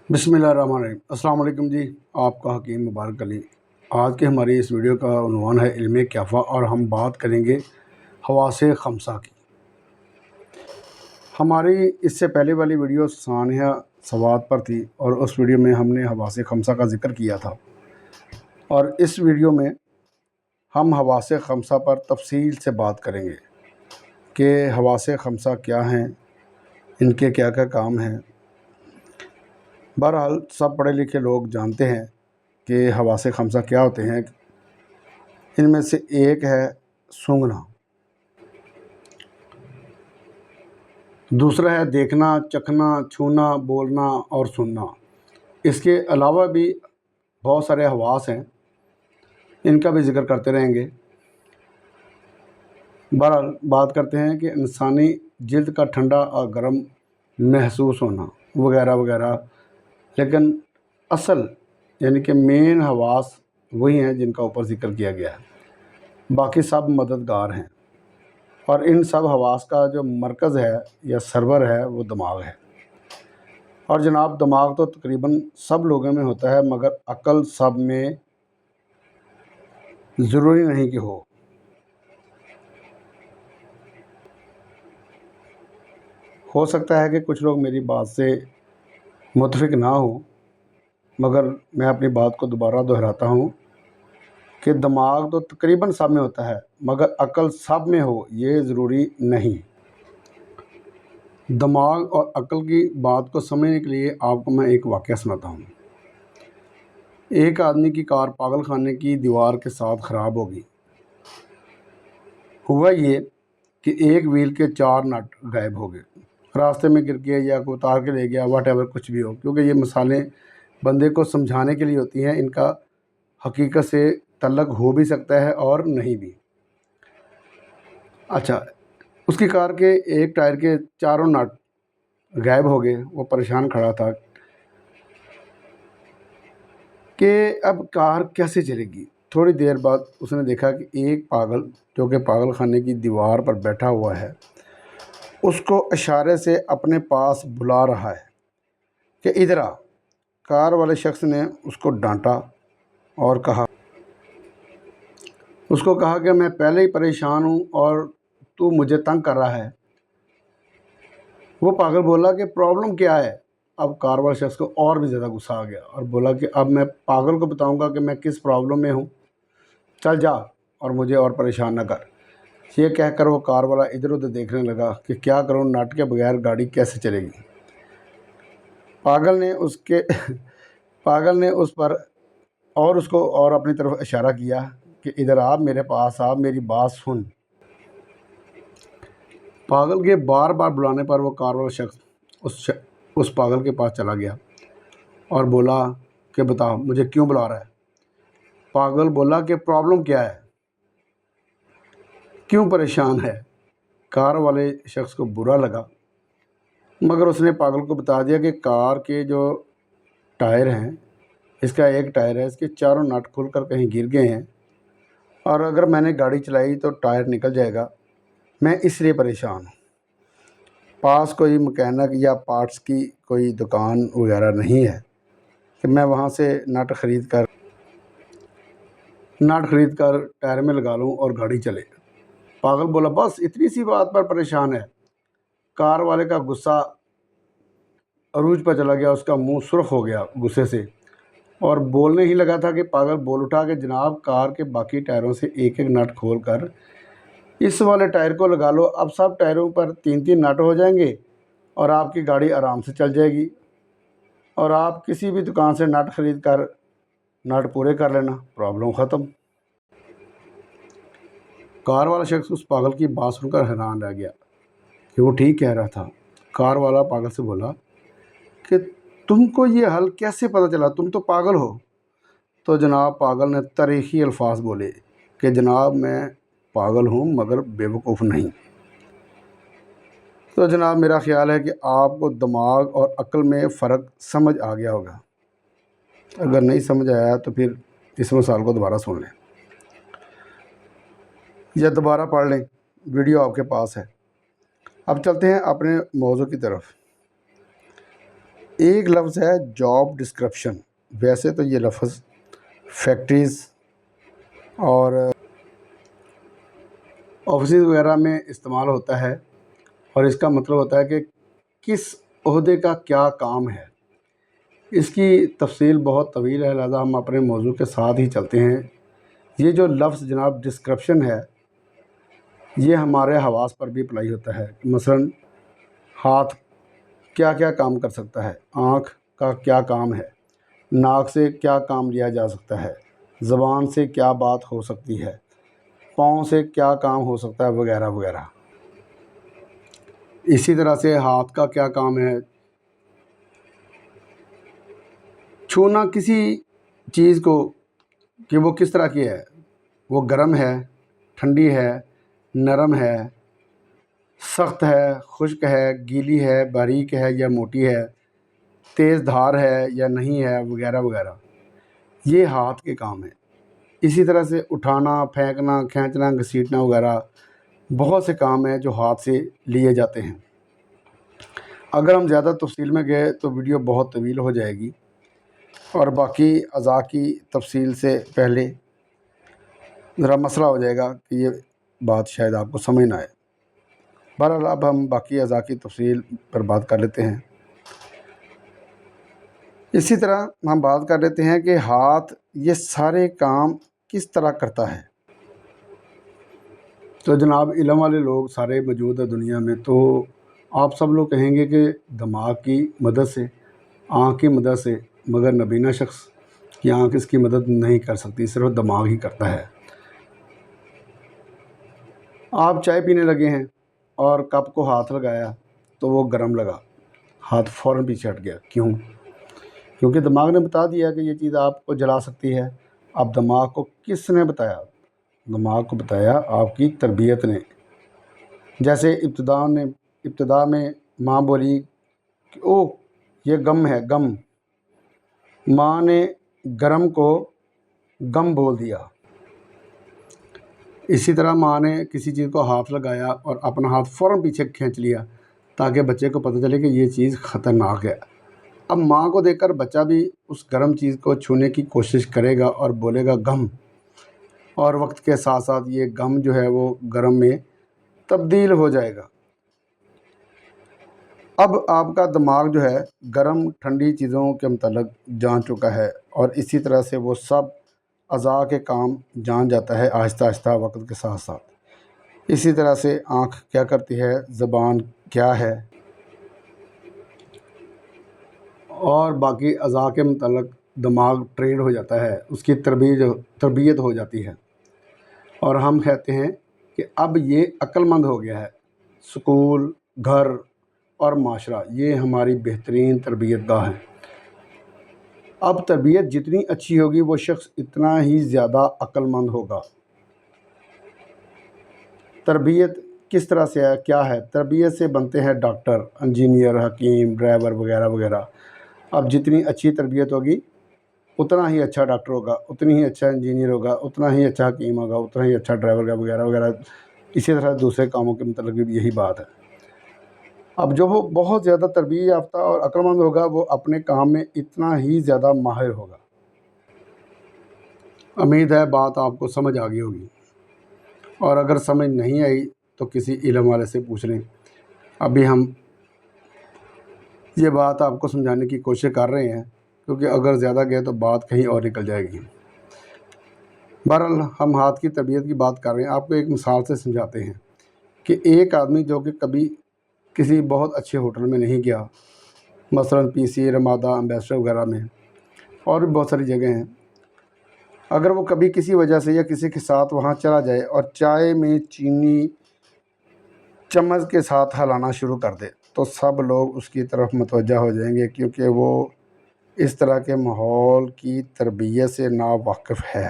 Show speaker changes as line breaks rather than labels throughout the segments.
बिस्मिल्लाहिर्रहमानिर्रहीम। अस्सलाम वालेकुम जी। आपका हकीम मुबारक अली। आज के हमारी इस वीडियो का उन्वान है इल्म क्याफ़ा और हम बात करेंगे हवासे खमसा की। हमारी इससे पहले वाली वीडियो सानिया सवात पर थी और उस वीडियो में हमने हवासे खमसा का ज़िक्र किया था और इस वीडियो में हम हवासे खमसा पर तफसील से बात करेंगे कि हवासे खमसा क्या हैं, इनके क्या क्या काम हैं। बहरहाल सब पढ़े लिखे लोग जानते हैं कि हवासे खमसा क्या होते हैं। इनमें से एक है सूंघना, दूसरा है देखना, चखना, छूना, बोलना और सुनना। इसके अलावा भी बहुत सारे हवास हैं, इनका भी ज़िक्र करते रहेंगे। बहरहाल बात करते हैं कि इंसानी जल्द का ठंडा और गर्म महसूस होना वगैरह वगैरह, लेकिन असल यानी कि मेन हवास वही हैं जिनका ऊपर ज़िक्र किया गया है। बाकी सब मददगार हैं और इन सब हवास का जो मरकज़ है या सर्वर है वो दिमाग है। और जनाब दिमाग तो तकरीबन सब लोगों में होता है, मगर अक्ल सब में ज़रूरी नहीं कि हो सकता है कि कुछ लोग मेरी बात से मुतफिक ना हो, मगर मैं अपनी बात को दोबारा दोहराता हूँ कि दिमाग तो तकरीबन सब में होता है, मगर अक्ल सब में हो ये ज़रूरी नहीं। दिमाग और अक्ल की बात को समझने के लिए आपको मैं एक वाक़या सुनाता हूँ। एक आदमी की कार पागल खाने की दीवार के साथ ख़राब हो गई। हुआ ये कि एक व्हील के 4 नट गायब हो गए, रास्ते में गिर गया या कोई उतार के ले गया, वट कुछ भी हो, क्योंकि ये मिसालें बंदे को समझाने के लिए होती हैं। इनका हकीकत से तल्लुक़ हो भी सकता है और नहीं भी। अच्छा, उसकी कार के एक टायर के चारों नट गायब हो गए। वो परेशान खड़ा था कि अब कार कैसे चलेगी। थोड़ी देर बाद उसने देखा कि एक पागल जो कि पागल खाने की दीवार पर बैठा हुआ है उसको इशारे से अपने पास बुला रहा है कि इधर आ। कार वाले शख्स ने उसको डांटा और उसको कहा कि मैं पहले ही परेशान हूँ और तू मुझे तंग कर रहा है। वो पागल बोला कि प्रॉब्लम क्या है। अब कार वाले शख्स को और भी ज़्यादा गुस्सा आ गया और बोला कि अब मैं पागल को बताऊंगा कि मैं किस प्रॉब्लम में हूँ, चल जा और मुझे और परेशान ना कर। ये कहकर वो कार वाला इधर उधर देखने लगा कि क्या करूँ, नट के बगैर गाड़ी कैसे चलेगी। पागल ने उसके पागल ने उस पर और उसको और अपनी तरफ इशारा किया कि इधर आप मेरे पास आप मेरी बात सुन। पागल के बार बार बुलाने पर वो कार वाला शख्स उस पागल के पास चला गया और बोला कि बता मुझे क्यों बुला रहा है। पागल बोला कि प्रॉब्लम क्या है, क्यों परेशान है। कार वाले शख्स को बुरा लगा, मगर उसने पागल को बता दिया कि कार के जो टायर हैं, इसका एक टायर है, इसके चारों नट खुलकर कहीं गिर गए हैं और अगर मैंने गाड़ी चलाई तो टायर निकल जाएगा। मैं इसलिए परेशान हूँ। पास कोई मैकेनिक या पार्ट्स की कोई दुकान वगैरह नहीं है कि मैं वहाँ से नट ख़रीद कर टायर में लगा लूँ और गाड़ी चले। पागल बोला बस इतनी सी बात पर परेशान है। कार वाले का गुस्सा अरूज पर चला गया, उसका मुंह सुर्ख हो गया गुस्से से और बोलने ही लगा था कि पागल बोल उठा कि जनाब कार के बाकी टायरों से एक एक नट खोल कर इस वाले टायर को लगा लो। अब सब टायरों पर 3-3 नट हो जाएंगे और आपकी गाड़ी आराम से चल जाएगी और आप किसी भी दुकान से नट ख़रीद कर नट पूरे कर लेना, प्रॉब्लम ख़त्म। कार वाला शख्स उस पागल की बात सुनकर हैरान रह गया कि वो ठीक कह रहा था। कार वाला पागल से बोला कि तुमको ये हल कैसे पता चला, तुम तो पागल हो। तो जनाब पागल ने तारीख़ी अल्फाज बोले कि जनाब मैं पागल हूँ मगर बेवकूफ़ नहीं। तो जनाब मेरा ख़्याल है कि आपको दिमाग और अक्ल में फ़र्क समझ आ गया होगा। अगर नहीं समझ आया तो फिर इस मिसाल को दोबारा सुन लें या दोबारा पढ़ लें, वीडियो आपके पास है। अब चलते हैं अपने मौजू की तरफ। ایک لفظ ہے جاب ڈسکرپشن. ویسے تو یہ لفظ فیکٹریز اور آفیسز وغیرہ میں استعمال ہوتا ہے اور اس کا مطلب ہوتا ہے کہ کس عہدے کا کیا کام ہے. اس کی تفصیل بہت طویل ہے، لہذا ہم اپنے موضوع کے ساتھ ہی چلتے ہیں. یہ جو لفظ جناب ڈسکرپشن ہے یہ ہمارے حواس پر بھی اپلائی ہوتا ہے. مثلا ہاتھ کیا کیا کام کر سکتا ہے، آنکھ کا کیا کام ہے، ناک سے کیا کام لیا جا سکتا ہے، زبان سے کیا بات ہو سکتی ہے، پاؤں سے کیا کام ہو سکتا ہے، وغیرہ وغیرہ. اسی طرح سے ہاتھ کا کیا کام ہے، چھونا کسی چیز کو کہ وہ کس طرح کی ہے، وہ گرم ہے، ٹھنڈی ہے، نرم ہے، سخت ہے، خشک ہے، گیلی ہے، باریک ہے یا موٹی ہے، تیز دھار ہے یا نہیں ہے، وغیرہ وغیرہ. یہ ہاتھ کے کام ہیں. اسی طرح سے اٹھانا، پھینکنا، کھینچنا، گھسیٹنا وغیرہ بہت سے کام ہیں جو ہاتھ سے لیے جاتے ہیں. اگر ہم زیادہ تفصیل میں گئے تو ویڈیو بہت طویل ہو جائے گی اور باقی اعضاء کی تفصیل سے پہلے ذرا مسئلہ ہو جائے گا کہ یہ بات شاید آپ کو سمجھ نہ آئے. بہرحال اب ہم باقی اعضاء کی تفصیل پر بات کر لیتے ہیں. اسی طرح ہم بات کر لیتے ہیں کہ ہاتھ یہ سارے کام کس طرح کرتا ہے. تو جناب علم والے لوگ سارے موجود ہیں دنیا میں، تو آپ سب لوگ کہیں گے کہ دماغ کی مدد سے، آنکھ کی مدد سے، مگر نابینا شخص کی آنکھ اس کی مدد نہیں کر سکتی، صرف دماغ ہی کرتا ہے. آپ چائے پینے لگے ہیں اور کپ کو ہاتھ لگایا تو وہ گرم لگا، ہاتھ فوراً پیچھے ہٹ گیا. کیوں؟ کیونکہ دماغ نے بتا دیا کہ یہ چیز آپ کو جلا سکتی ہے. اب دماغ کو کس نے بتایا؟ دماغ کو بتایا آپ کی تربیت نے. جیسے ابتدا میں ماں بولی کہ اوہ یہ غم ہے، غم. ماں نے گرم کو غم بول دیا. اسی طرح ماں نے کسی چیز کو ہاتھ لگایا اور اپنا ہاتھ فوراً پیچھے کھینچ لیا تاکہ بچے کو پتہ چلے کہ یہ چیز خطرناک ہے. اب ماں کو دیکھ کر بچہ بھی اس گرم چیز کو چھونے کی کوشش کرے گا اور بولے گا غم، اور وقت کے ساتھ ساتھ یہ غم جو ہے وہ گرم میں تبدیل ہو جائے گا. اب آپ کا دماغ جو ہے گرم ٹھنڈی چیزوں کے متعلق جان چکا ہے اور اسی طرح سے وہ سب اعضاء کے کام جان جاتا ہے آہستہ آہستہ وقت کے ساتھ ساتھ. اسی طرح سے آنکھ کیا کرتی ہے، زبان کیا ہے، اور باقی اعضاء کے متعلق دماغ ٹرین ہو جاتا ہے، اس کی تربیت ہو جاتی ہے اور ہم کہتے ہیں کہ اب یہ عقل مند ہو گیا ہے. سکول، گھر اور معاشرہ یہ ہماری بہترین تربیت گاہ ہیں. اب تربیت جتنی اچھی ہوگی وہ شخص اتنا ہی زیادہ عقل مند ہوگا. تربیت کس طرح سے ہے، کیا ہے؟ تربیت سے بنتے ہیں ڈاکٹر، انجینئر، حکیم، ڈرائیور وغیرہ وغیرہ. اب جتنی اچھی تربیت ہوگی اتنا ہی اچھا ڈاکٹر ہوگا، اتنی ہی اچھا انجینئر ہوگا، اتنا ہی اچھا حکیم ہوگا، اتنا ہی اچھا ڈرائیور ہوگا، وغیرہ وغیرہ. اسی طرح دوسرے کاموں کے متعلق بھی یہی بات ہے. اب جو وہ بہت زیادہ تربیت یافتہ اور عقل مند ہوگا وہ اپنے کام میں اتنا ہی زیادہ ماہر ہوگا. امید ہے بات آپ کو سمجھ آ گئی ہوگی، اور اگر سمجھ نہیں آئی تو کسی علم والے سے پوچھ لیں. ابھی ہم یہ بات آپ کو سمجھانے کی کوشش کر رہے ہیں کیونکہ اگر زیادہ گئے تو بات کہیں اور نکل جائے گی. بہرحال ہم ہاتھ کی تربیت کی بات کر رہے ہیں. آپ کو ایک مثال سے سمجھاتے ہیں کہ ایک آدمی جو کہ کبھی کسی بہت اچھے ہوٹل میں نہیں گیا، مثلا پی سی، رمادہ، امبیسڈر وغیرہ میں، اور بھی بہت ساری جگہ ہیں، اگر وہ کبھی کسی وجہ سے یا کسی کے ساتھ وہاں چلا جائے اور چائے میں چینی چمچ کے ساتھ ہلانا شروع کر دے تو سب لوگ اس کی طرف متوجہ ہو جائیں گے کیونکہ وہ اس طرح کے ماحول کی تربیت سے ناواقف ہے.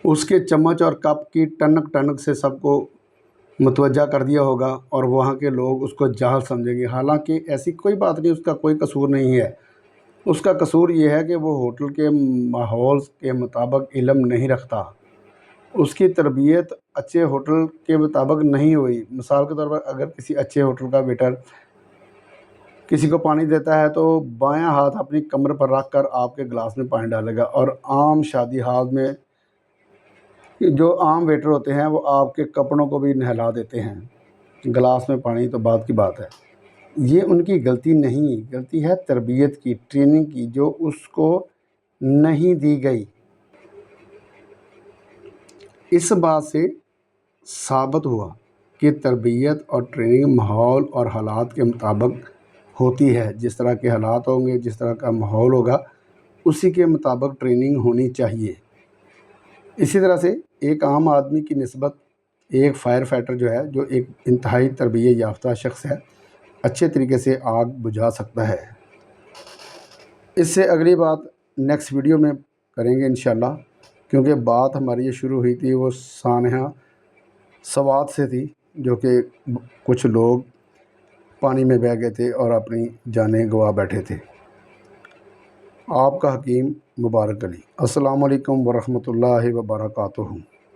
اس کے چمچ اور کپ کی ٹنک ٹنک سے سب کو متوجہ کر دیا ہوگا اور وہاں کے لوگ اس کو جاہل سمجھیں گے. حالانکہ ایسی کوئی بات نہیں، اس کا کوئی قصور نہیں ہے. اس کا قصور یہ ہے کہ وہ ہوٹل کے ماحول کے مطابق علم نہیں رکھتا، اس کی تربیت اچھے ہوٹل کے مطابق نہیں ہوئی. مثال کے طور پر اگر کسی اچھے ہوٹل کا ویٹر किसी को पानी देता है तो बायां हाथ अपनी कमर पर रख कर आपके गिलास में पानी डालेगा, और आम शादी हाल में जो आम वेटर होते हैं वो आपके कपड़ों को भी नहला देते हैं गिलास में पानी, तो बात की बात है। ये उनकी गलती नहीं, गलती है तरबियत की, ट्रेनिंग की, जो उसको नहीं दी गई। इस बात से साबित हुआ कि तरबियत और ट्रेनिंग माहौल और हालात के मुताबिक होती है। जिस तरह के हालात होंगे, जिस तरह का माहौल होगा, उसी के मुताबिक ट्रेनिंग होनी चाहिए। इसी तरह से एक आम आदमी की निस्बत एक फायर फाइटर जो है, जो एक इंतहाई तरबियत याफ्ता शख्स है, अच्छे तरीके से आग बुझा सकता है। इससे अगली बात नेक्स्ट वीडियो में करेंगे इंशाल्लाह, क्योंकि बात हमारी ये शुरू हुई थी वो सानहा सवात से थी, जो कि कुछ लोग पानी में बह गए थे और अपनी जानें गंवा बैठे थे। आपका हकीम मुबारक अली। अस्सलामु अलैकुम वरहमतुल्लाहि वबरकातुहू।